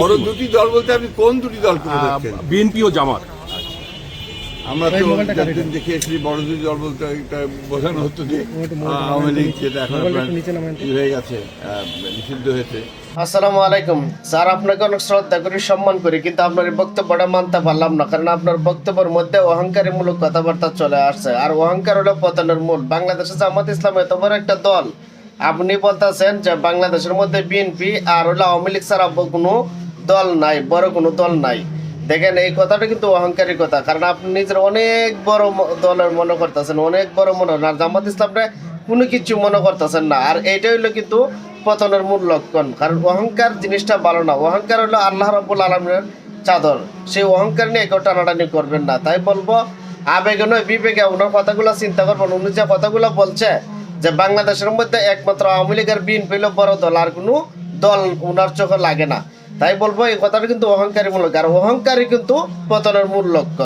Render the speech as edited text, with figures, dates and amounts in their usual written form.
বড় দুটি দল বলতে আপনি কোন দুটি দলকে বোঝাচ্ছেন? বিএনপি ও জামাত। আমরা তো যতদিন দেখে এসেছি বড় দুটি দল বলতে এটা বোঝানো হতো যে আওয়ামী লীগ, যেটা এখন আপনার হয়ে গেছে, নিষিদ্ধ হয়েছে। আসসালামু আলাইকুম স্যার, আপনাকে অনেক শ্রদ্ধা করি, সম্মান করি, কিন্তু আপনার এই বক্তব্যটা মানতে পারলাম না, কারণ আপনার বক্তব্যের মধ্যে অহংকারীমূলক কথাবার্তা চলে আসছে। আর অহংকার হলো পতনের মূল। বাংলাদেশে জামাত ইসলাম এত বড় একটা দল, আপনি বলতেছেন যে বাংলাদেশের মধ্যে বিএনপি আর হলো আওয়ামী লীগ ছাড়া কোনো দল নাই, বড় কোনো দল নাই। দেখেন, এই কথাটা কিন্তু অহংকারী কথা, কারণ আপনি নিজের অনেক বড় দলের মনে করতেছেন, অনেক বড় মনে হয়। আর জামাত ইসলামটা কোনো কিছু মনে করতেছেন না। আর এইটা হইলো কিন্তু পতনের মূল লক্ষণ, কারণ অহংকার জিনিসটা ভালো না। অহংকার হলো আল্লাহ রাব্বুল আলামিনের চাদর, সেই অহংকার নিয়ে কেউ টানাটানি করবেন না। তাই বলবো, আবেগে নয় বিবেকে ওনার কথাগুলো চিন্তা করবেন। উনি যে কথাগুলো বলছে যে বাংলাদেশের মধ্যে একমাত্র আওয়ামী লীগ আর বিএনপি হলো বড় দল, আর কোনো দল ওনার চোখে লাগে না। তাই বলবো, এই কথাটা কিন্তু অহংকারীমূলক, আর অহংকারী কিন্তু পতনের মূল লক্ষণ।